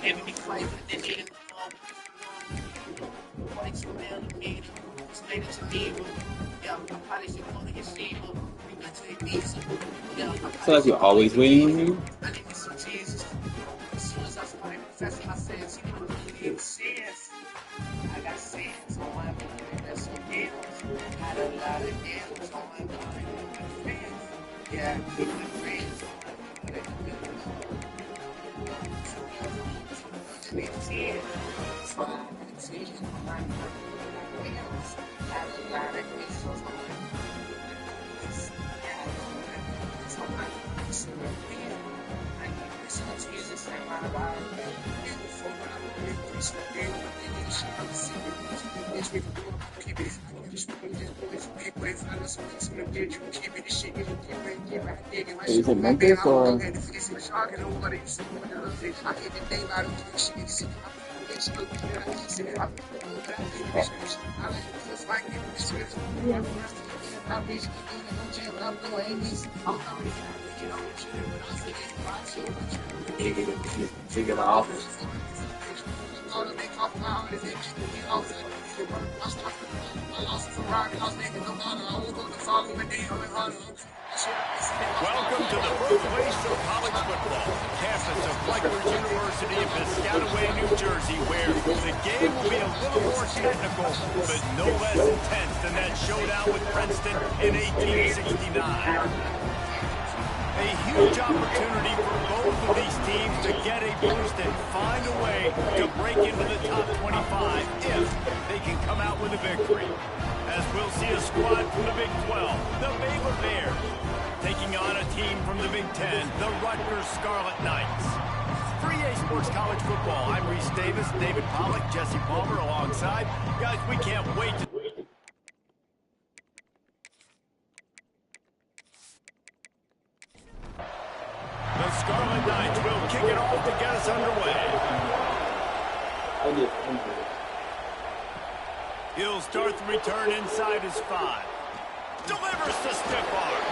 Can't be fighting, they need it. White to millimeter, slated to needle. Yeah, I probably should go to your fever. We got to a pizza. Yeah, So like you're always waiting. I need me some Jesus. As soon as I started confessing my sins, you know, really need sins. I got sins on my mind, that's some deals. Had a lot of deals on my mind with my friends. Yeah, with my friends on my mind. I need tears. So I need tears on my mind. Had a lot of deals on my mind. Jesus and my life. Before I would increase the day, I'm seeing this with the keep it. Just people, if I listen to the bitch, you keep it, shit, you keep it. Is it Memphis or? It's shocking on what it's I can't even think about it. Shit, Take it off. Welcome to the birthplace of college football, campus of Rutgers University in Piscataway, New Jersey, where the game will be a little more technical, but no less intense than that showdown with Princeton in 1869. A huge opportunity for both of these teams to get a boost and find a way to break into the top 25 if they can come out with a victory. As we'll see a squad from the Big 12, the Baylor Bears, taking on a team from the Big 10, the Rutgers Scarlet Knights. 3A Sports College Football. I'm Reese Davis, David Pollack, Jesse Palmer alongside. Guys, we can't wait to... The Scarlet Knights will kick it off to get us underway. He'll start the return inside his 5. Delivers the stiff arm.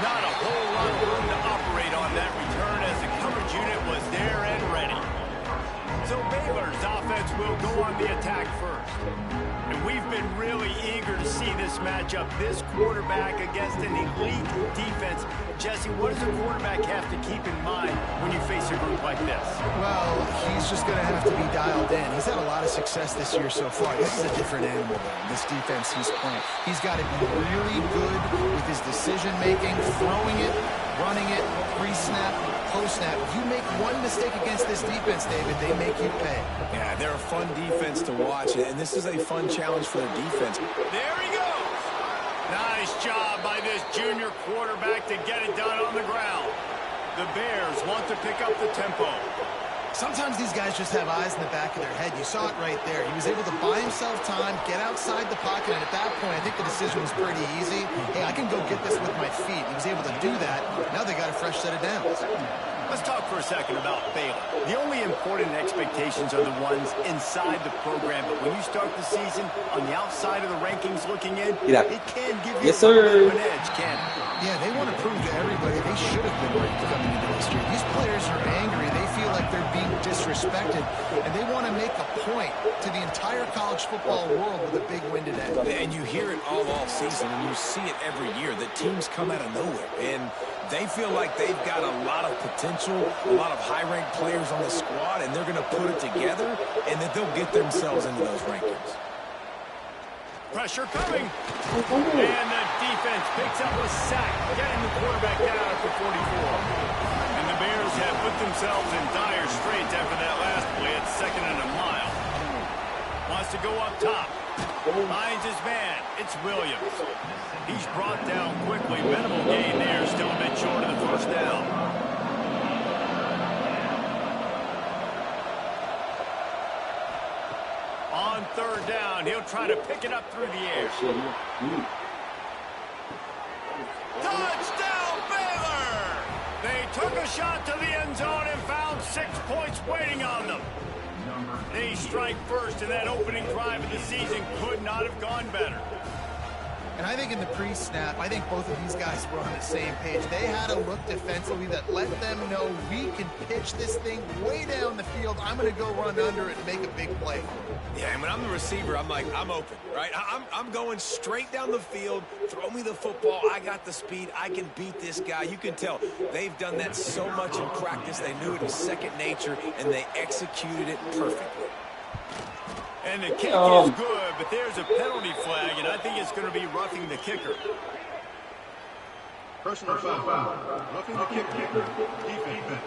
Not a whole lot of room to operate on that return as the coverage unit was there and ready. So Baylor's offense will go on the attack first. And we've been really eager to see this matchup, this quarterback against an elite defense. Jesse, what does a quarterback have to keep in mind when you face a group like this? Well, he's just going to have to be dialed in. He's had a lot of success this year so far. This is a different animal than this defense he's playing. He's got to be really good with his decision-making, throwing it, running it, pre-snap, post-snap. You make one mistake against this defense, David, they make you pay. Yeah, they're a fun defense to watch, and this is a fun challenge for their defense. There he goes. Nice job by this junior quarterback to get it done on the ground. The Bears want to pick up the tempo. Sometimes these guys just have eyes in the back of their head. You saw it right there. He was able to buy himself time, get outside the pocket, and at that point, I think the decision was pretty easy. Hey, I can go get this with my feet. He was able to do that. Now they got a fresh set of downs. Let's talk for a second about Baylor. The only important expectations are the ones inside the program, but when you start the season on the outside of the rankings looking in, it can give you an edge, can't it? Yeah, they want to prove to everybody they should have been ranked coming into this year. These players are angry. They feel like they're being disrespected, and they want to make a point to the entire college football world with a big win today. And you hear it all season, and you see it every year. The teams come out of nowhere, and they feel like they've got a lot of potential, a lot of high-ranked players on the squad, and they're going to put it together, and that they'll get themselves into those rankings. Pressure coming. And the defense picks up a sack, getting the quarterback down at the 44. And the Bears have put themselves in dire straits after that last play at 2nd and a mile. Wants to go up top. Finds his man. It's Williams. He's brought down quickly. Minimal gain there. Still a bit short of the first down. On 3rd down, he'll try to pick it up through the air. Touchdown, Baylor! They took a shot to the end zone and found 6 points waiting on them. They strike first, and that opening drive of the season could not have gone better. And I think in the pre-snap, I think both of these guys were on the same page. They had a look defensively that let them know we can pitch this thing way down the field. I'm going to go run under it and make a big play. Yeah, and when I'm the receiver, I'm like, I'm open, right? I'm going straight down the field. Throw me the football. I got the speed. I can beat this guy. You can tell they've done that so much in practice. They knew it was second nature, and they executed it perfectly. And the kick is good, but there's a penalty flag, and I think it's going to be roughing the kicker. Personal foul. Roughing the kicker. Defense.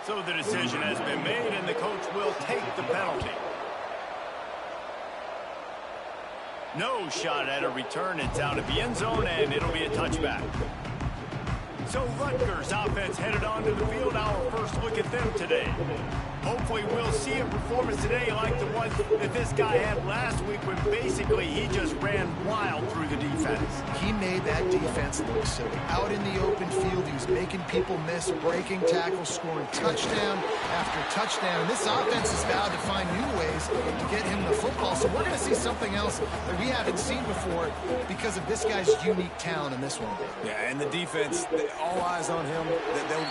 So the decision has been made, and the coach will take the penalty. No shot at a return. It's out of the end zone, and it'll be a touchback. So Rutgers offense headed onto the field. Our first look at them today. Hopefully we'll see a performance today like the one that this guy had last week when basically he just ran wild through the defense. He made that defense look silly. Out in the open field, he was making people miss, breaking tackles, scoring touchdown after touchdown. And this offense is vowed to find new ways to get him the football. So we're going to see something else that we haven't seen before because of this guy's unique talent in this one. Yeah, and the defense, all eyes on him.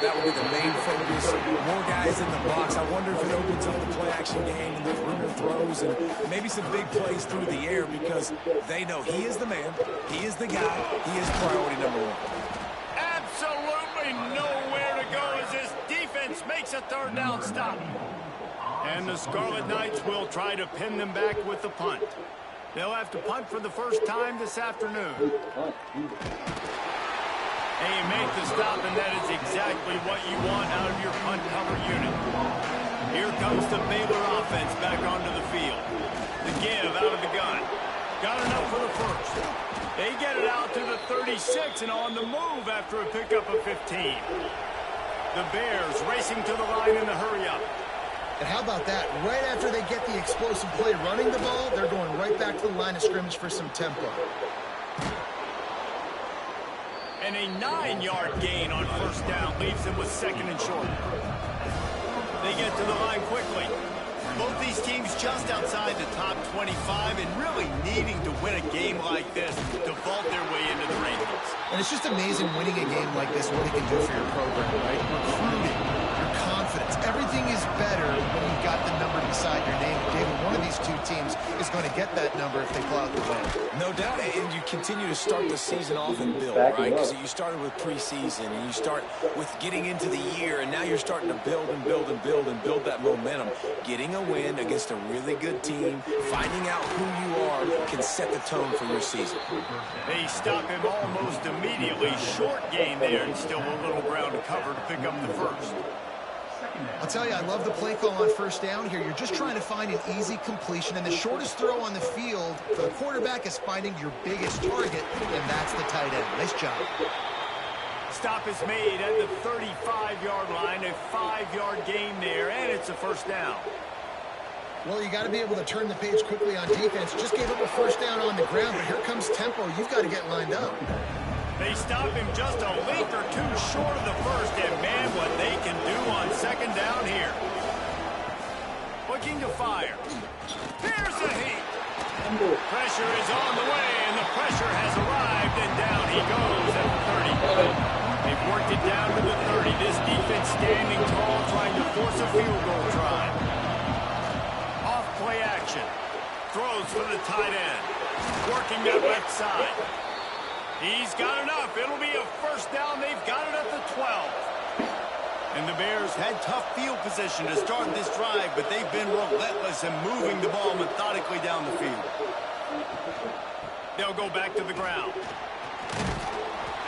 That will be the main focus. More guys in the box. I wonder if it opens up the play-action game and the perimeter throws and maybe some big plays through the air because they know he is the man, he is the guy, he is priority number one. Absolutely nowhere to go as this defense makes a third down stop. And the Scarlet Knights will try to pin them back with the punt. They'll have to punt for the first time this afternoon. And you make the stop, and that is exactly what you want out of your punt cover unit. Here comes the Baylor offense back onto the field. The give out of the gun. Got enough for the first. They get it out to the 36 and on the move after a pickup of 15. The Bears racing to the line in the hurry-up. And how about that? Right after they get the explosive play running the ball, they're going right back to the line of scrimmage for some tempo. And a 9-yard gain on first down leaves them with second and short. They get to the line quickly. Both these teams just outside the top 25 and really needing to win a game like this to vault their way into the rankings. And it's just amazing winning a game like this, what it can do for your program, right? Recruiting, your confidence. Everything is better when you've got the number beside your name. David, one of these two teams is going to get that number if they pull out the win. No doubt, and you continue to start the season off and build, right? Because you started with preseason, and you start with getting into the year, and now you're starting to build and build and build and build that momentum. Getting a win against a really good team, finding out who you are, can set the tone for your season. They stop him almost immediately. Short gain there, and still a little ground to cover to pick up the first. I'll tell you, I love the play call on first down here. You're just trying to find an easy completion, and the shortest throw on the field for the quarterback is finding your biggest target, and that's the tight end. Nice job. Stop is made at the 35-yard line, a 5-yard gain there, and it's a first down. Well, you got to be able to turn the page quickly on defense. Just gave up a first down on the ground, but here comes tempo. You've got to get lined up. They stop him just a length or two short of the first, and man, what they can do on second down here. Looking to fire. Here's the heat. Pressure is on the way, and the pressure has arrived, and down he goes at the 30. They've worked it down to the 30. This defense standing tall, trying to force a field goal try. Off play action. Throws for the tight end. Working that left side. He's got enough. It'll be a first down. They've got it at the 12. And the Bears had tough field position to start this drive, but they've been relentless in moving the ball methodically down the field. They'll go back to the ground.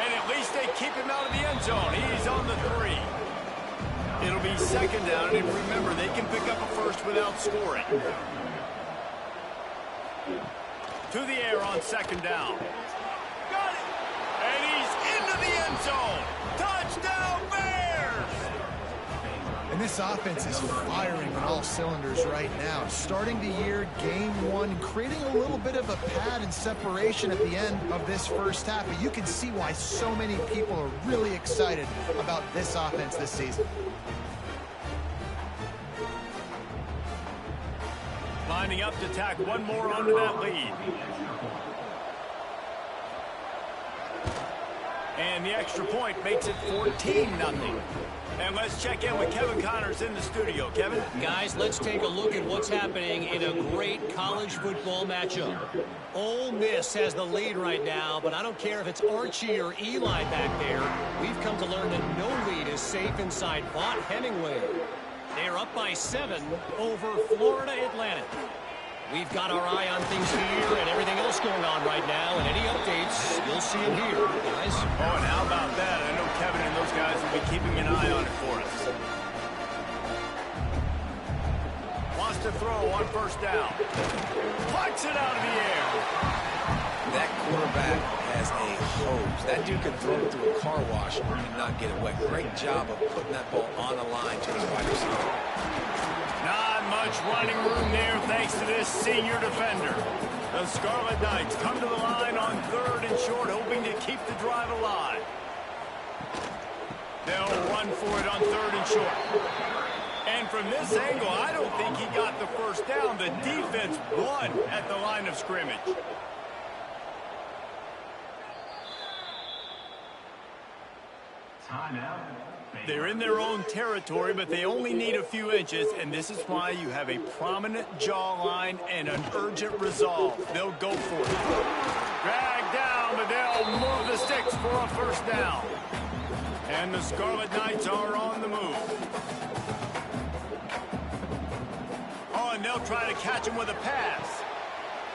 And at least they keep him out of the end zone. He's on the 3. It'll be second down, and remember, they can pick up a first without scoring. To the air on second down. Got it! And he's into the end zone. Touchdown, Bears! And this offense is firing on all cylinders right now. Starting the year, game one, creating a little bit of a pad and separation at the end of this first half. But you can see why so many people are really excited about this offense this season. Lining up to tack one more onto that lead. And the extra point makes it 14-0. And let's check in with Kevin Connors in the studio. Kevin? Guys, let's take a look at what's happening in a great college football matchup. Ole Miss has the lead right now, but I don't care if it's Archie or Eli back there. We've come to learn that no lead is safe inside Vaught Hemingway. They're up by 7 over Florida Atlantic. We've got our eye on things here and everything else going on right now, and any updates, you'll see them here, guys. Oh, and how about that? I know Kevin and those guys will be keeping an eye on it for us. Wants to throw on first down. Plucks it out of the air. That quarterback has a hose. That dude can throw it through a car wash and not get it wet. Great job of putting that ball on the line to his wide receiver. Not much running room there thanks to this senior defender. The Scarlet Knights come to the line on 3rd and short, hoping to keep the drive alive. They'll run for it on 3rd and short. And from this angle, I don't think he got the first down. The defense won at the line of scrimmage. They're in their own territory, but they only need a few inches, and this is why you have a prominent jawline and an urgent resolve. They'll go for it. Drag down, but they'll move the sticks for a first down. And the Scarlet Knights are on the move. Oh, and they'll try to catch him with a pass.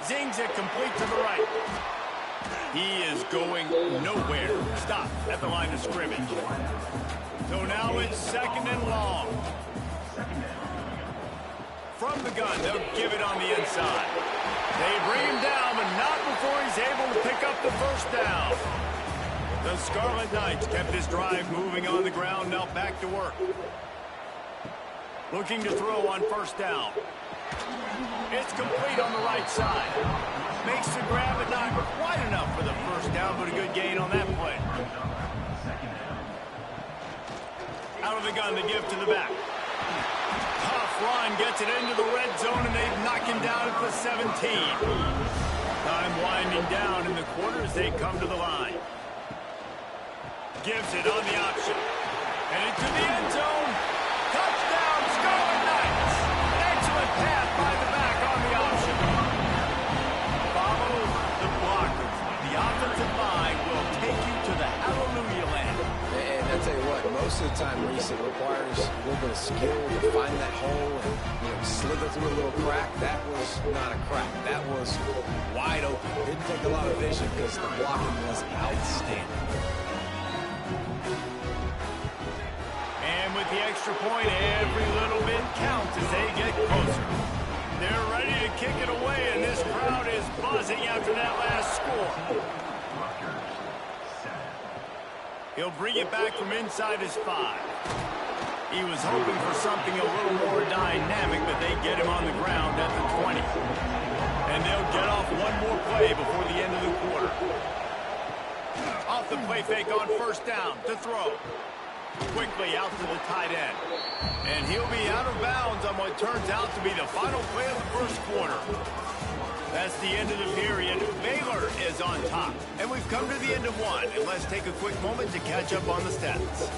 Zings it complete to the right. He is going nowhere. Stop at the line of scrimmage. So now it's 2nd and long. From the gun, they'll give it on the inside. They bring him down, but not before he's able to pick up the first down. The Scarlet Knights kept this drive moving on the ground, now back to work. Looking to throw on first down. It's complete on the right side. Makes the grab, but not quite enough for the first down, but a good gain on that play. Out of the gun, they give to the back. Tough run, gets it into the red zone, and they knock him down at the 17. Time winding down in the quarter as they come to the line. Gives it on the option. And into the end zone. Touchdown, Scarlet Knights. An excellent pass by the back on the option. Follow the blockers. The offensive line will take you to the hallelujah land. And I tell you what, most of the time, Reese, it requires a little bit of skill to find that hole and slither through a little crack. That was not a crack. That was wide open. Didn't take a lot of vision because the blocking was outstanding. And with the extra point, every little bit counts as they get closer. They're ready to kick it away, and this crowd is buzzing after that last score. He'll bring it back from inside his 5. He was hoping for something a little more dynamic, but they get him on the ground at the 20. And they'll get off one more play before the end of the quarter. Off the play fake on first down to throw. Quickly out to the tight end. And he'll be out of bounds on what turns out to be the final play of the first quarter. That's the end of the period. Baylor is on top. And we've come to the end of one. And let's take a quick moment to catch up on the stats.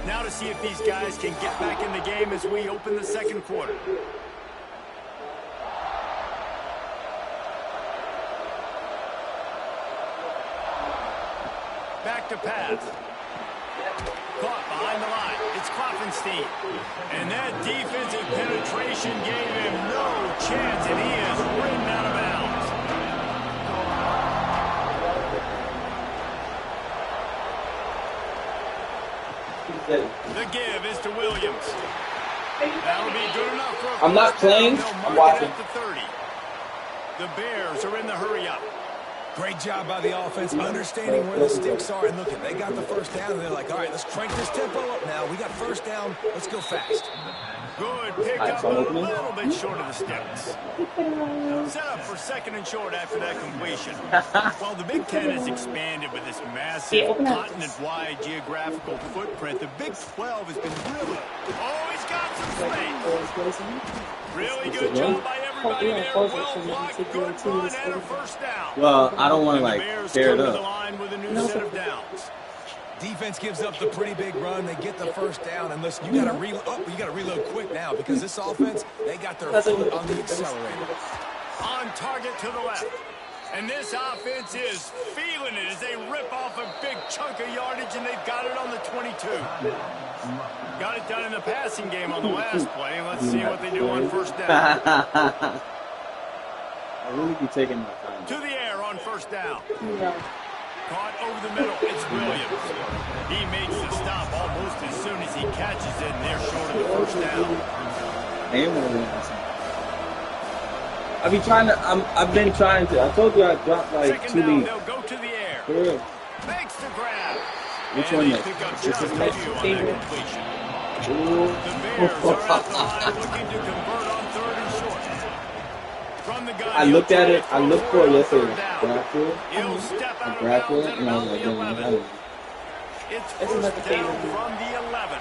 Now to see if these guys can get back in the game as we open the second quarter. Back to pass. Caught behind the line. It's Klopfenstein. And that defensive penetration gave him no chance, and he is ridden out of bounds. The give is to Williams. That'll be good enough for a I'm not playing. I'm watching. The 30. The Bears are in the hurry-up. Great job by the offense, understanding where the sticks are. And look, they got the first down, and they're like, all right, let's crank this tempo up now. We got first down. Let's go fast. Good pickup, but a little bit short of the sticks. Set up for 2nd and short after that completion. Well, the Big Ten has expanded with this massive continent-wide geographical footprint. The Big 12 has been really... Oh, he's got some space. Really good job by everybody there. Well blocked, good run, and a first down. Well, I don't want to, like, tear it up. The line with a new set of downs. Defense gives up the pretty big run. They get the first down. And listen, you got to reload quick now because this offense, they got their foot on the accelerator. On target to the left. And this offense is feeling it as they rip off a big chunk of yardage, and they've got it on the 22. Got it done in the passing game on the last play. Let's see what they do on first down. I really be taking my time. To the air on first down. Caught over the middle. It's Williams. He makes the stop almost as soon as he catches it, and they're short of the first down. I've been trying to. I told you I dropped like 2 leads. They'll go to the air. Good. Makes the grab. Which and one they next? pick up just a few on that completion. The Bears are at the line looking to convert on 3rd and short. From the gun, I looked at it. I looked for it yesterday. He'll step out of Grab bounds it, at and I was about like, the damn, 11. It's first down from the 11.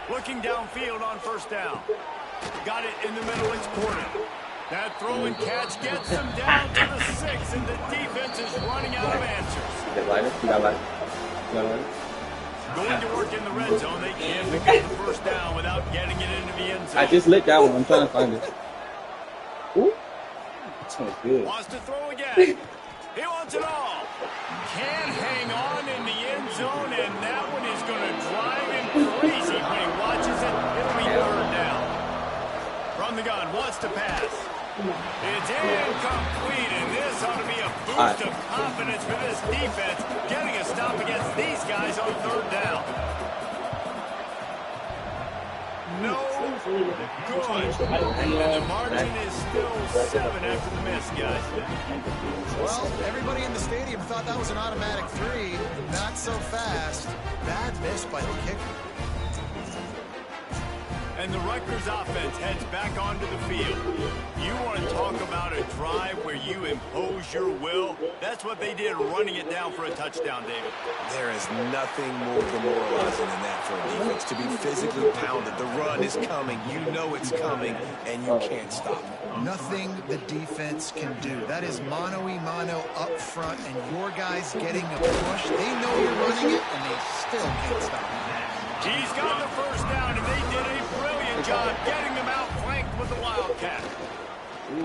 Looking downfield on first down. Got it in the middle. It's Porter. That throw and catch gets them down to the 6, and the defense is running out of answers. Going to work in the red zone. They can't pick up the first down without getting it into the end zone. I just lit that one. I'm trying to find it. Ooh. That sounds good. Wants to throw again. He wants it all. Can't hang on in the end zone, and that one is going to drive him crazy when he watches it. It'll be 3rd down. From the gun, wants to pass. It's incomplete, and this ought to be a boost of confidence for this defense, getting a stop against these guys on 3rd down. No good. And the margin is still 7 after the miss, guys. Well, everybody in the stadium thought that was an automatic 3. Not so fast. Bad miss by the kicker. And the Rutgers offense heads back onto the field. You want to talk about a drive where you impose your will? That's what they did, running it down for a touchdown, David. There is nothing more demoralizing than that for a defense, to be physically pounded. The run is coming. You know it's coming, and you can't stop it. Nothing the defense can do. That is mano-a-mano up front, and your guys getting a push. They know you're running it, and they still can't stop it. He's got the first down, and they did a brilliant job getting them out flanked with the Wildcat.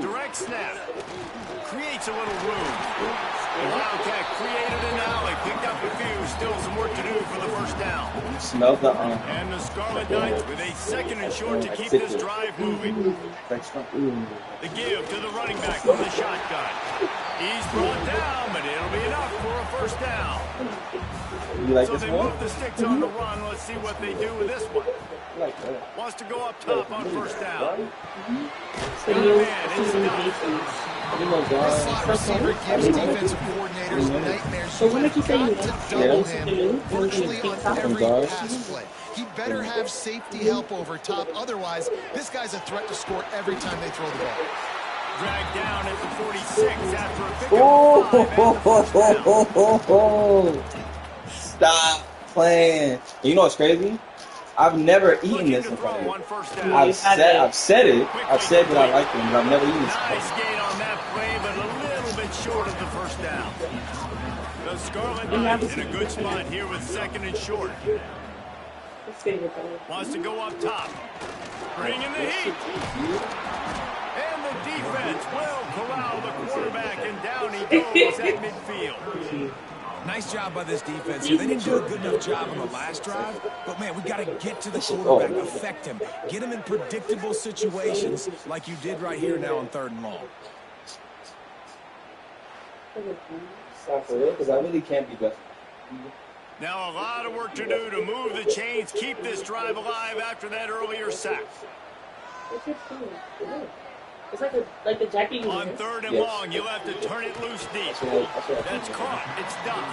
Direct snap. Creates a little room. The Wildcat created an alley, picked up a few, still some work to do for the first down. Smell the And the Scarlet Knights with a 2nd and short to keep this drive moving. The give to the running back from the shotgun. He's brought down, but it'll be enough for a first down. So they move the sticks on the run. Let's see what they do with this one. Wants to go up top on first down. This slot receiver gives defensive coordinators nightmares. You have got to double him virtually on every pass play. He better have safety help over top. Otherwise, this guy's a threat to score every time they throw the ball. Dragged down at the 46 after a pickup. Stop playing. You know what's crazy? I've never eaten this in front of you. I've said it. I've said that I like them, but I've never eaten this. Nice gain on that play, but a little bit short of the first down. The Scarlet Knights in a good spot here with 2nd and short. Wants to go up top. Bring in the heat. And the defense will corral the quarterback, and down he goes at midfield. Nice job by this defense here. They didn't do a good enough job on the last drive, but, man, we got to get to the quarterback, affect him, get him in predictable situations like you did right here now on 3rd and long. Stop for real, because I really can't be better. Now a lot of work to do to move the chains, keep this drive alive after that earlier sack. It's like the jacket. On 3rd and long, you'll have to turn it loose deep. That's caught. It's done.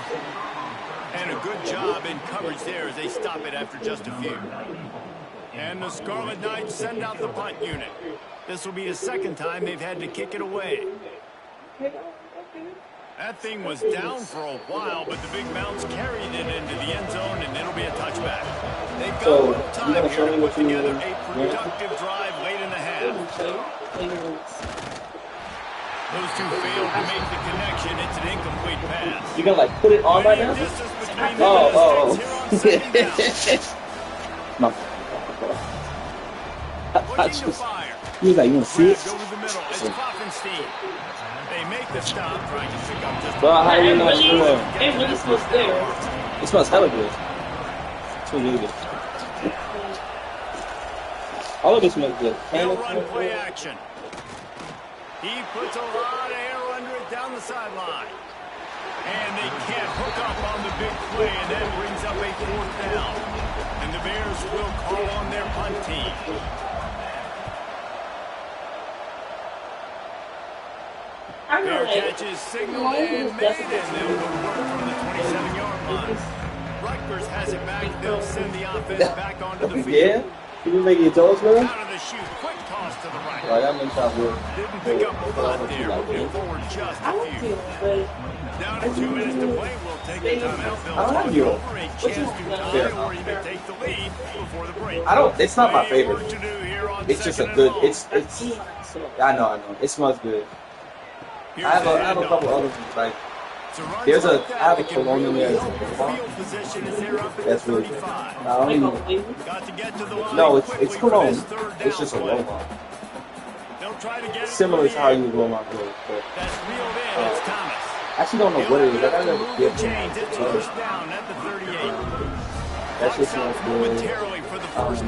And a good job in coverage there as they stop it after just a few. And the Scarlet Knights send out the punt unit. This will be the second time they've had to kick it away. That thing was down for a while, but the big bounce carried it into the end zone, and it'll be a touchback. They've got a little time here to put together a productive drive late in the half. Those two failed to make the connection. It's an incomplete pass. You gonna like put it on right now? Oh. No. I just, he was like, you wanna see it? They make the stop, trying to pick up just. Bro, how do you not sure? It really smells there. It smells hella good. It smells really good. All of this smells good. He'll run play action. He puts a lot of air under it down the sideline. And they can't hook up on the big play, and that brings up a 4th down. And the Bears will call on their punt team. Fair catches signaled and made, and they'll go to work from the 27-yard line. Rutgers has it back. They'll send the offense back onto the field. Yeah? You been making your toes, man? Out of the chute, quick toss to the right. Right, that makes sense. Didn't pick up a lot there, moving forward just a few. Down to 2 minutes to play, we'll take the timeout. They'll talk over a chance to tie or even take the lead before the break. It's not my favorite. It's just a good, it's, I know. It smells good. I have a couple others, like, I have a cologne in there. That's really good. No, it's cologne. It's just a roll-on. Similar to how you would roll on clothes. But, I actually don't know what it is. I gotta get that shit smells good.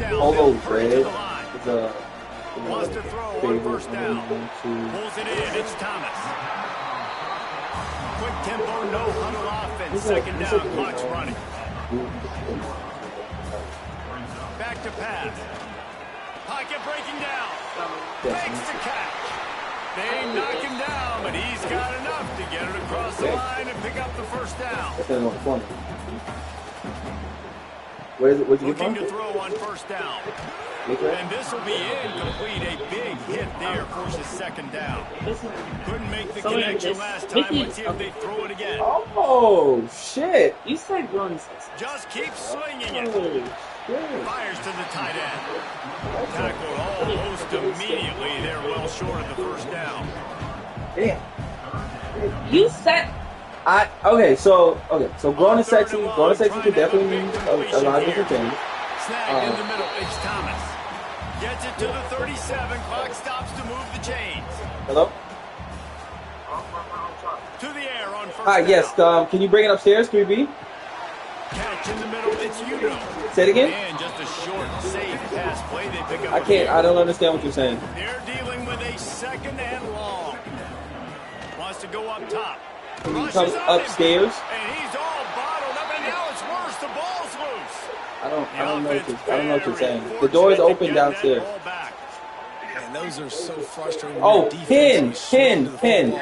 Polo Red is a wants to throw on first down. Pulls it in. It's Thomas. Quick tempo, no huddle offense. Second down, clock's running. Back to pass. Pocket breaking down. Makes the catch. They knock him down, but he's got enough to get it across the line and pick up the first down. Where is it? Where'd you get Looking from? to throw on first down. And this will be incomplete. A big hit there forces second down. Couldn't make the connection last time. Let's see if they throw it again. Oh, shit. You said runs. Just keep swinging it. Fires to the tight end. Tackled almost immediately. They're well short of the first down. Damn. You said... So growing and sexy could definitely mean a lot of different things. Snag in the middle, it's Thomas. Gets it to the 37, clock stops to move the chains. Hello? To the air on first Hi, yes, can you bring it upstairs, 3B? Catch in the middle, it's Udo. Say it again? And just a short, safe pass play they pick up. I don't understand what you're saying. They're dealing with a second and long. Wants to go up top. He comes upstairs. And he's all bottled up, and now it's worse. The ball's loose. I don't know what you're saying. The door is open downstairs. And those are so frustrating. Oh, pin.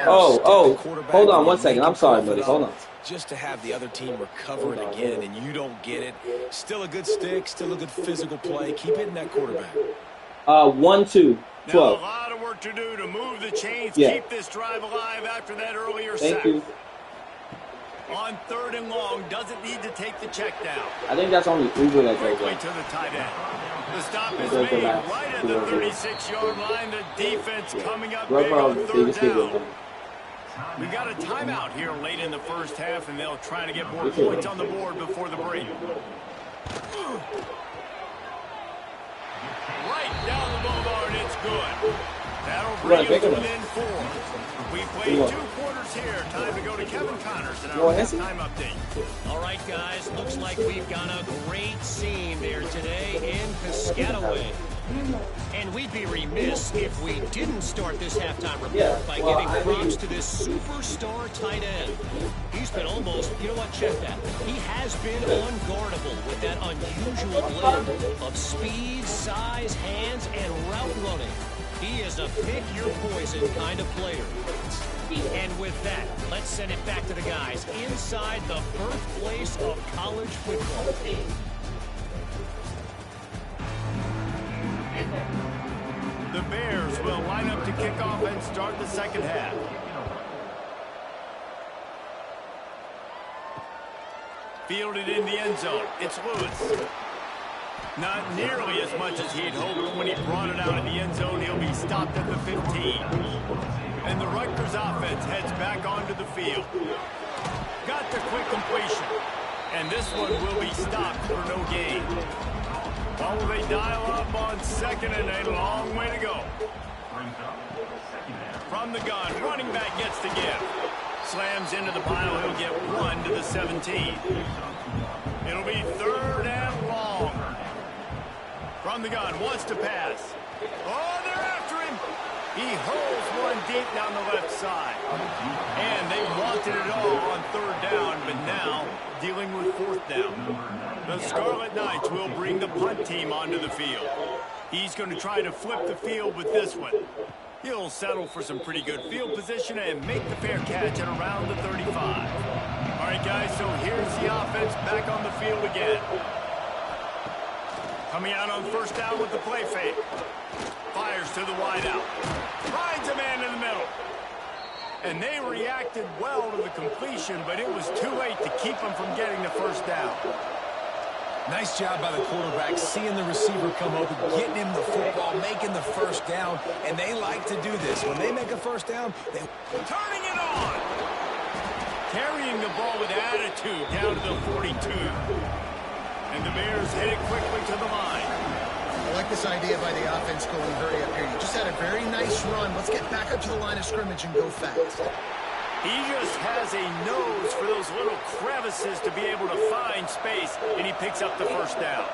Oh, hold on 1 second. I'm sorry, buddy. Hold on. Just to have the other team recover it again, and you don't get it. Still a good stick, still a good physical play. Keep hitting that quarterback. 1-2. 12. Now, a lot of work to do to move the chains, keep this drive alive after that earlier sack. Thank you. On third and long, doesn't need to take the check down. I think that's only Uber that goes Quickly up. to the tight end. The stop is made right at the 36-yard line. The defense coming up big on third down. We got a timeout here late in the first half, and they'll try to get more points on the board before the break. Right down the boulevard, it's good. That'll bring us within 4. We played 2 quarters here. Time to go to Kevin Connors and our halftime update. All right, guys, looks like we've got a great scene there today in Piscataway. And we'd be remiss if we didn't start this halftime report by giving props to this superstar tight end. He's been almost, you know what, check that. He has been unguardable with that unusual blend of speed, size, hands, and route running. He is a pick-your-poison kind of player. And with that, let's send it back to the guys inside the birthplace of college football. The Bears will line up to kick off and start the second half. Fielded in the end zone. It's Lewis. Not nearly as much as he'd hoped when he brought it out of the end zone. He'll be stopped at the 15. And the Rutgers offense heads back onto the field. Got the quick completion. And this one will be stopped for no gain. Well, will they dial up on second and a long way to go. From the gun, running back gets the give. Slams into the pile. He'll get 1 to the 17. It'll be 3rd and long. From the gun, wants to pass. Oh, they're after him. He hurls one deep down the left side. And they wanted it all on 3rd down, but now dealing with 4th down. The Scarlet Knights will bring the punt team onto the field. He's going to try to flip the field with this one. He'll settle for some pretty good field position and make the fair catch at around the 35. All right, guys, so here's the offense back on the field again. Coming out on 1st down with the play fake. Fires to the wideout. Finds a man in the middle. And they reacted well to the completion, but it was too late to keep them from getting the 1st down. Nice job by the quarterback, seeing the receiver come open, getting him the football, making the 1st down, and they like to do this. When they make a 1st down, they turning it on. Carrying the ball with attitude down to the 42. And the Bears hit it quickly to the line. I like this idea by the offense going hurry up here. You just had a very nice run. Let's get back up to the line of scrimmage and go fast. He just has a nose for those little crevices to be able to find space, and he picks up the 1st down.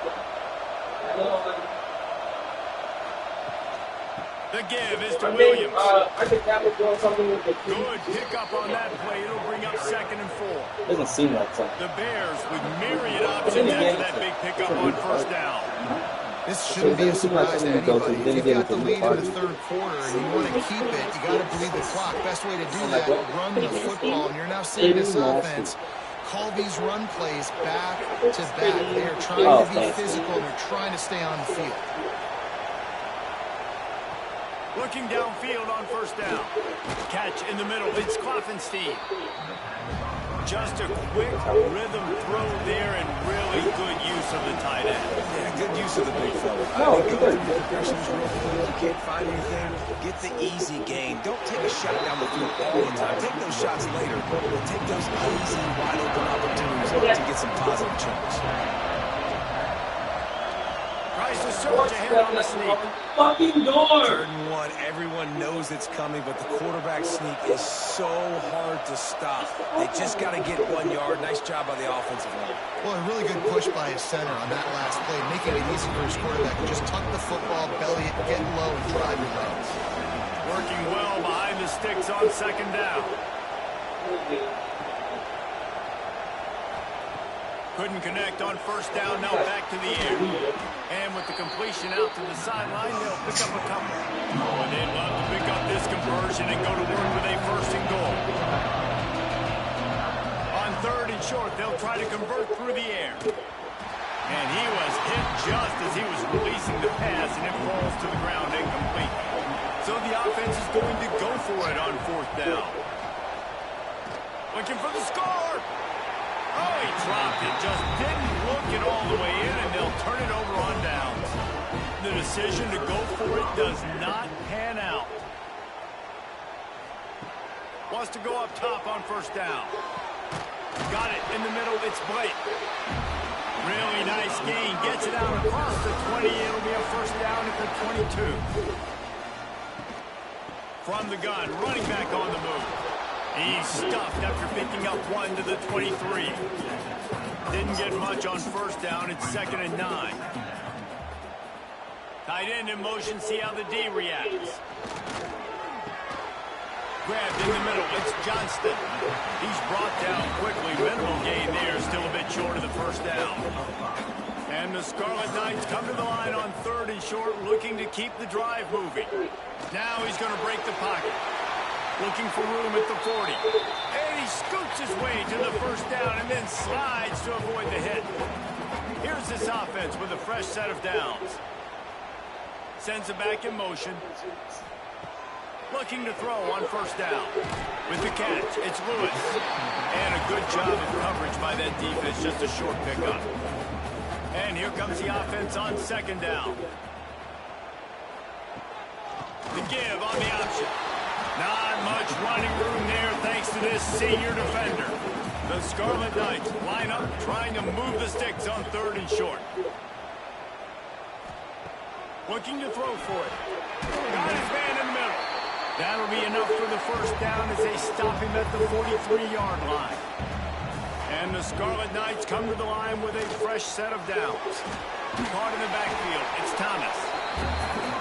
The give is to Williams. Good pickup on that play. It'll bring up 2nd and 4. Doesn't seem like something. The Bears with myriad options after that big pickup on 1st down. This shouldn't be a surprise to anybody. If you've got the lead in the 3rd quarter and you want to keep it, you got to bleed the clock. Best way to do that, run the football. And you're now seeing this offense call these run plays back to back. They are trying to be physical. They're trying to stay on the field. Looking downfield on 1st down. Catch in the middle. It's Kloffenstein. Just a quick rhythm throw there and really good use of the tight end. Yeah, good use of the big fella. I think go through the progressions real quick. You can't find anything. Get the easy gain. Don't take a shot down the field all the time. Take those shots later, but take those easy, wide open opportunities to get some positive chunks. Tries to surge ahead on the sneak. Fucking door! Turn 1, everyone knows it's coming, but the quarterback sneak is so hard to stop. They just got to get 1 yard. Nice job by the offensive line. Well, a really good push by his center on that last play, making it easy for his quarterback to just tuck the football, belly it, get low, and drive your legs. Working well behind the sticks on 2nd down. Couldn't connect on 1st down, now back to the air. And with the completion out to the sideline, they'll pick up a couple. Oh, and they'd love to pick up this conversion and go to work with a 1st and goal. On 3rd and short, they'll try to convert through the air. And he was hit just as he was releasing the pass, and it falls to the ground incomplete. So the offense is going to go for it on 4th down. Looking for the score. Oh, he dropped it. Just didn't look it all the way in, and they'll turn it over on downs. The decision to go for it does not pan out. Wants to go up top on 1st down. Got it in the middle. It's Blake. Really nice gain. Gets it out across the 20. It'll be a 1st down at the 22. From the gun, running back on the move. He's stuffed after picking up 1 to the 23. Didn't get much on 1st down. It's 2nd and 9. Tight end in motion. See how the D reacts. Grabbed in the middle. It's Johnston. He's brought down quickly. Minimal gain there. Still a bit short of the 1st down. And the Scarlet Knights come to the line on 3rd and short, looking to keep the drive moving. Now he's going to break the pocket. Looking for room at the 40. And he scoots his way to the first down and then slides to avoid the hit. Here's this offense with a fresh set of downs. Sends it back in motion. Looking to throw on 1st down. With the catch, it's Lewis. And a good job of coverage by that defense, just a short pickup. And here comes the offense on 2nd down. The give on the option. Not much running room there thanks to this senior defender. The Scarlet Knights line up trying to move the sticks on 3rd and short. Looking to throw for it. Got his man in the middle. That'll be enough for the 1st down as they stop him at the 43-yard line. And the Scarlet Knights come to the line with a fresh set of downs. Caught in the backfield, it's Thomas.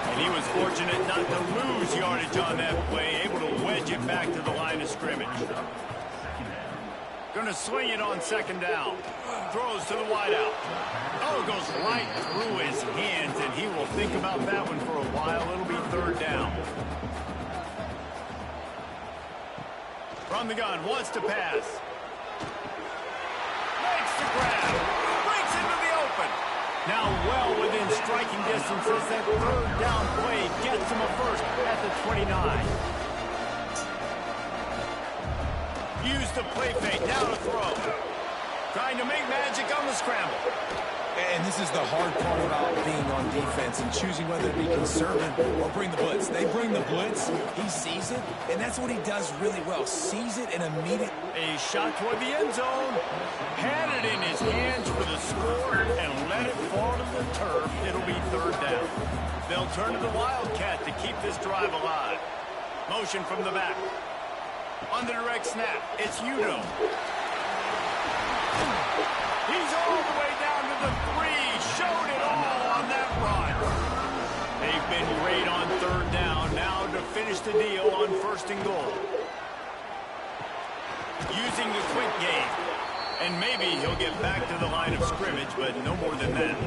And he was fortunate not to lose yardage on that play, able to wedge it back to the line of scrimmage. Going to swing it on 2nd down. Throws to the wideout. Oh, it goes right through his hands, and he will think about that one for a while. It'll be 3rd down. From the gun, wants to pass. Makes the grab. Breaks into the open. Now well within striking distance as that 3rd down play gets him a first at the 29. Use the play fake, now to throw. Trying to make magic on the scramble. And this is the hard part about being on defense and choosing whether to be conservative or bring the blitz. They bring the blitz, he sees it, and that's what he does really well. Sees it and immediately... A shot toward the end zone. Had it in his hands for the score and let it fall to the turf. It'll be 3rd down. They'll turn to the Wildcat to keep this drive alive. Motion from the back. On the direct snap, it's Udo. He's all the way down to the 3. Showed it all on that run. They've been great on 3rd down. Now to finish the deal on 1st and goal. Using the quick game. And maybe he'll get back to the line of scrimmage, but no more than that.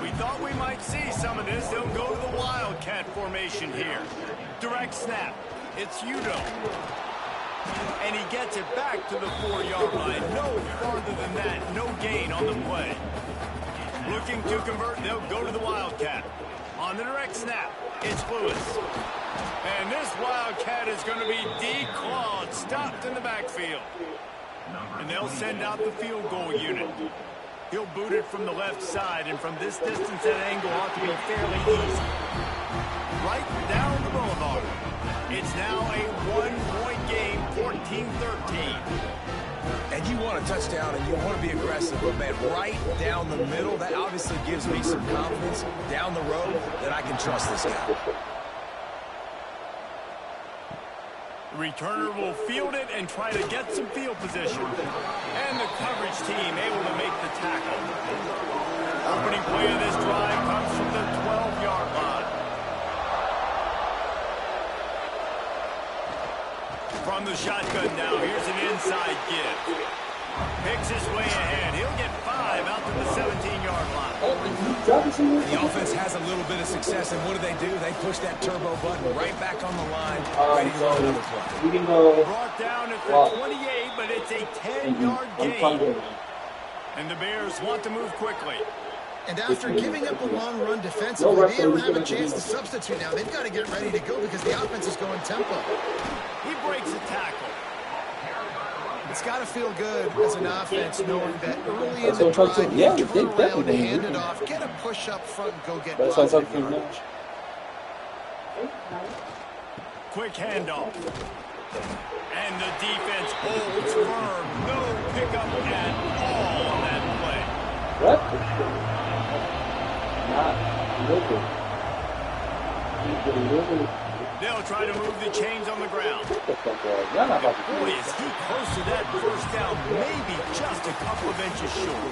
We thought we might see some of this. They'll go to the Wildcat formation here. Direct snap. It's Udo. And he gets it back to the 4-yard line. No farther than that. No gain on the play. Looking to convert. They'll go to the Wildcat. On the direct snap, it's Lewis. And this Wildcat is going to be declawed. Stopped in the backfield. And they'll send out the field goal unit. He'll boot it from the left side. And from this distance, that angle ought to be fairly easy. Right down the boulevard. It's now a 1-point game, 14-13. And you want a touchdown and you want to be aggressive, but man, right down the middle, that obviously gives me some confidence down the road that I can trust this guy. The returner will field it and try to get some field position. And the coverage team able to make the tackle. Opening play of this drive comes from the 12-yard line. From the shotgun now, here's an inside give. Picks his way ahead. He'll get 5 out to the 17-yard line. The offense has a little bit of success, and what do? They push that turbo button right back on the line, ready to run another play. We can go. Brought down at the 28, but it's a 10-yard gain. And the Bears want to move quickly. And after giving up a long run defensively, they don't have a chance to substitute now. They've got to get ready to go because the offense is going tempo. He breaks a tackle. It's got to feel good as an offense knowing that early in the drive, you turn around, hand it off, get a push up front, and go get positive yardage. Quick handoff. And the defense holds firm. No pickup at all on that play. What? They'll try to move the chains on the ground. Boy, is he close to that first down, maybe just a couple of inches short.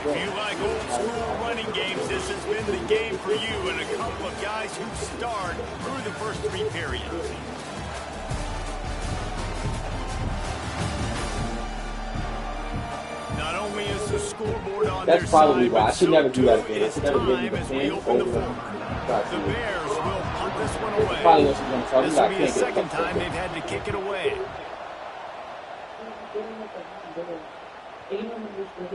If you like old school running games, this has been the game for you and a couple of guys who starred through the first 3 periods. Not only is the scoreboard on on That's their probably side, why. I but should so never do that too again. I is should never give time him as the we 10 open the over fourth. the The Bears will punt this one That's away. probably what she's going to tell me. This I will be can't the get a second touchdown. time they've had to kick it away.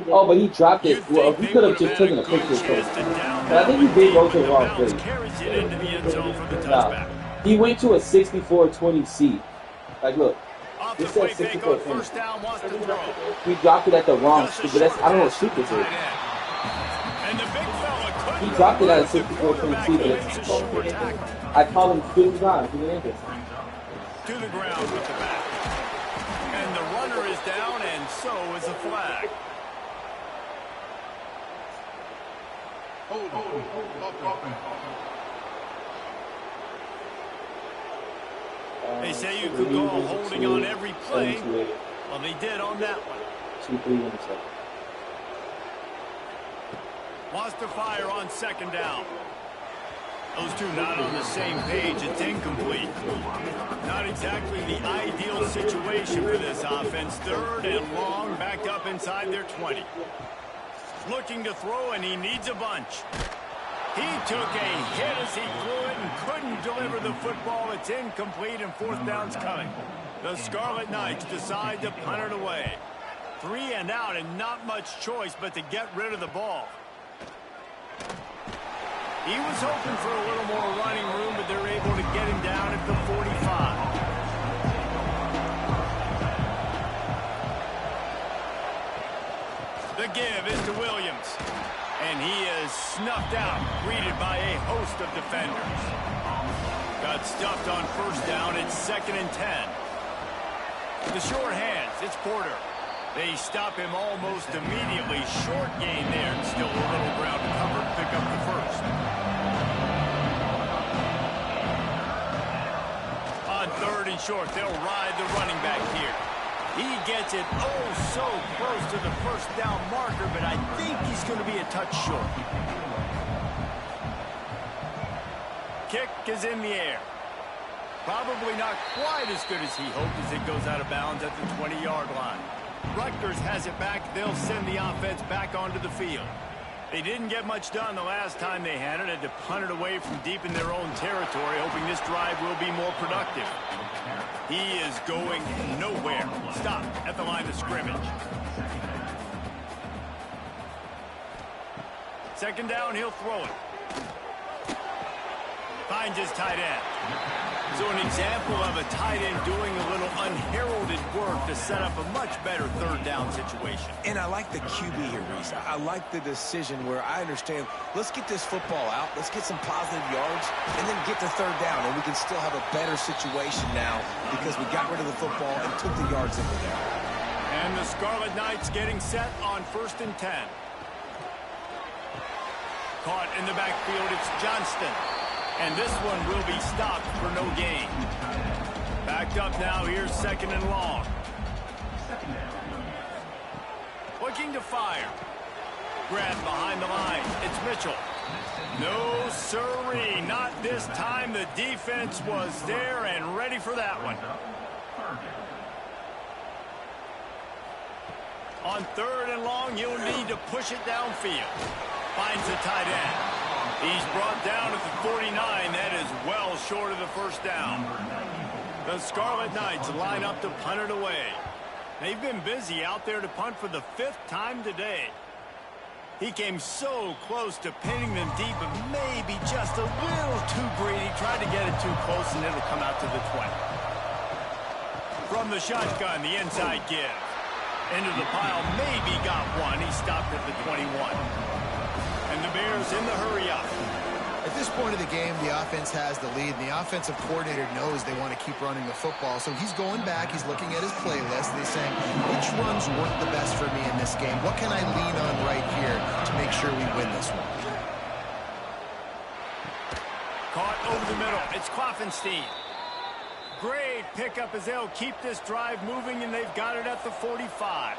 Oh, but he dropped it. You'd Well, think he they could would have have just had taken a a good picture chance first. to down But I that think he one did deep, go to but the the wrong bounce place. carries it into the end zone for the No, touchback. he went to a 64-20 Like, look, Off the this play says fake on 64-20. first down, wants to throw. He dropped it at the wrong Just a shoot, but that's, short I don't know what pass shoot to the this tight is. end. And the big fella couldn't He dropped it at a elude the 64-20 quarterback. but He makes a short it's, tackle. I call him 50 times. He didn't answer. To the ground with the back. And the runner is down, and so is the flag. They say you could call holding on every play. Well, they did on that one. 2-3 intercept. Wants to fire on second down. Those two not on the same page. It's incomplete. Not exactly the ideal situation for this offense. Third and long, backed up inside their 20. Looking to throw, and he needs a bunch. He took a hit as he threw it and couldn't deliver the football. It's incomplete, and fourth down's coming. The Scarlet Knights decide to punt it away. 3 and out, and not much choice but to get rid of the ball. He was hoping for a little more running room, but they're able to get him down at the 45. The give is to Williams. And he is snuffed out, greeted by a host of defenders. Got stuffed on first down. It's 2nd and 10. The short hands, it's Porter. They stop him almost immediately. Short gain there, and still a little ground to cover to pick up the first. On 3rd and short, they'll ride the running back here. He gets it oh so close to the first down marker, but I think he's going to be a touch short. Kick is in the air. Probably not quite as good as he hoped as it goes out of bounds at the 20-yard line. Rutgers has it back. They'll send the offense back onto the field. They didn't get much done the last time they had it. Had to punt it away from deep in their own territory, hoping this drive will be more productive. He is going nowhere. Stop at the line of scrimmage. 2nd down, he'll throw it. Finds his tight end. So an example of a tight end doing a little unheralded work to set up a much better 3rd down situation. And I like the QB here, Reese. I like the decision where I understand, let's get this football out, let's get some positive yards, and then get to 3rd down, and we can still have a better situation now because we got rid of the football and took the yards into there. And the Scarlet Knights getting set on 1st and 10. Caught in the backfield, it's Johnston. And this one will be stopped for no gain. Backed up now, here's 2nd and long. Looking to fire. Grab behind the line, it's Mitchell. No sirree, not this time. The defense was there and ready for that one. On 3rd and long, you'll need to push it downfield. Finds the tight end. He's brought down at the 49. That is well short of the first down. The Scarlet Knights line up to punt it away. They've been busy out there to punt for the 5th time today. He came so close to pinning them deep, but maybe just a little too greedy. Tried to get it too close, and it'll come out to the 20. From the shotgun, the inside give. Into the pile, maybe got one. He stopped at the 21. And the Bears in the hurry up. At this point of the game, the offense has the lead, and the offensive coordinator knows they want to keep running the football. So he's going back, he's looking at his playlist, and he's saying, which runs work the best for me in this game? What can I lean on right here to make sure we win this one? Caught over the middle. It's Kloffenstein. Great pickup as they'll keep this drive moving, and they've got it at the 45.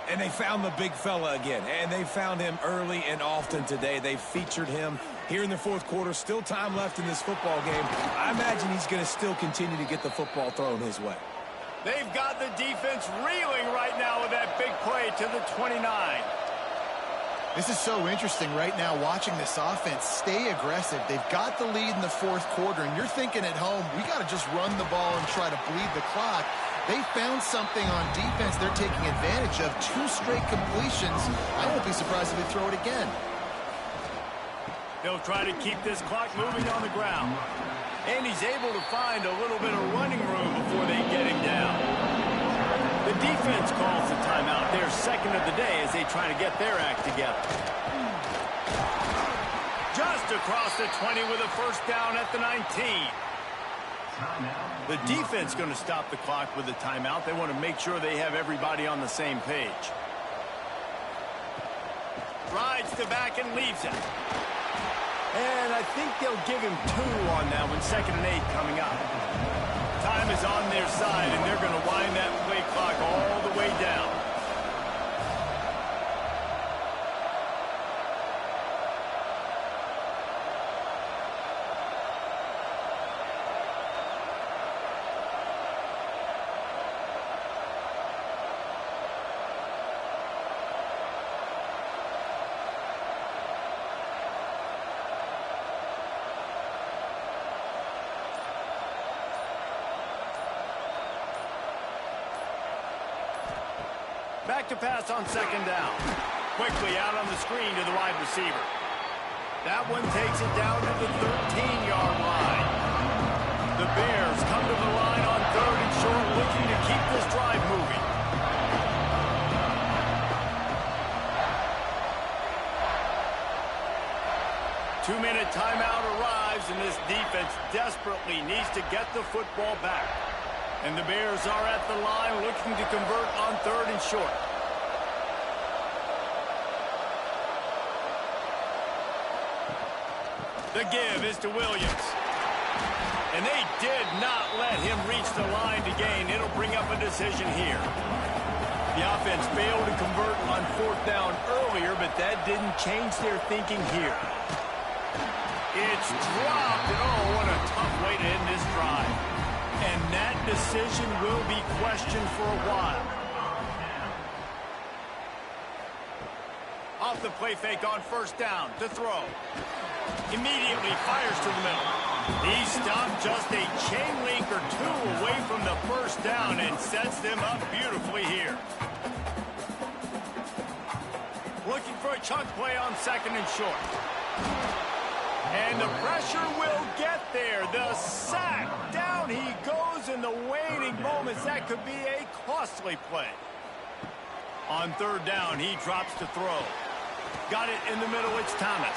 And they found the big fella again, and they found him early and often today. They featured him here in the 4th quarter. Still time left in this football game. I imagine he's going to still continue to get the football thrown his way. They've got the defense reeling right now with that big play to the 29. This is so interesting right now watching this offense stay aggressive. They've got the lead in the fourth quarter, and you're thinking at home, we got to just run the ball and try to bleed the clock. They found something on defense they're taking advantage of. 2 straight completions. I won't be surprised if they throw it again. They'll try to keep this clock moving on the ground. And he's able to find a little bit of running room before they get him down. The defense calls the timeout, their second of the day, as they try to get their act together. Just across the 20 with a first down at the 19. The defense going to stop the clock with a timeout. They want to make sure they have everybody on the same page. Rides the back and leaves it. And I think they'll give him 2 on that one. 2nd and 8 coming up. Time is on their side, and they're going to wind that play clock all the way down. Back to pass on 2nd down. Quickly out on the screen to the wide receiver. That one takes it down to the 13-yard line. The Bears come to the line on 3rd and short, looking to keep this drive moving. Two-minute timeout arrives, and this defense desperately needs to get the football back. And the Bears are at the line looking to convert on 3rd and short. The give is to Williams. And they did not let him reach the line to gain. It'll bring up a decision here. The offense failed to convert on 4th down earlier, but that didn't change their thinking here. It's dropped, and oh, what a tough way to end this drive. And that decision will be questioned for a while. Off the play fake on 1st down to throw. Immediately fires to the middle. He stopped just a chain link or 2 away from the 1st down and sets them up beautifully here. Looking for a chunk play on 2nd and short. And the pressure will get there. The sack. Down he goes in the waning moments. That could be a costly play. On 3rd down, he drops to throw. Got it in the middle. It's Thomas.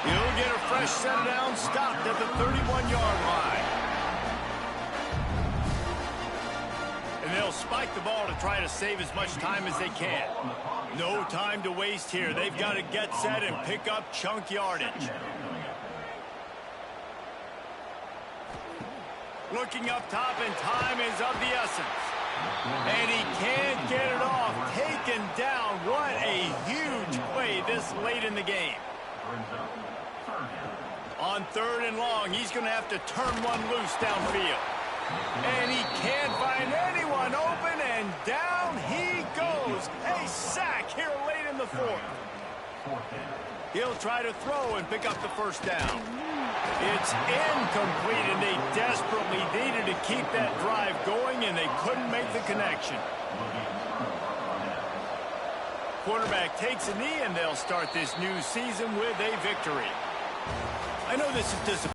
He'll get a fresh set down, stopped at the 31-yard line. And they'll spike the ball to try to save as much time as they can. No time to waste here. They've got to get set and pick up chunk yardage. Looking up top, and time is of the essence. And he can't get it off. Taken down. What a huge play this late in the game. On 3rd and long, he's going to have to turn one loose downfield. And he can't find anyone open, and down he goes. A sack here late in the 4th. He'll try to throw and pick up the 1st down. It's incomplete, and they desperately needed to keep that drive going, and they couldn't make the connection. Quarterback takes a knee, and they'll start this new season with a victory. I know this is disappointing.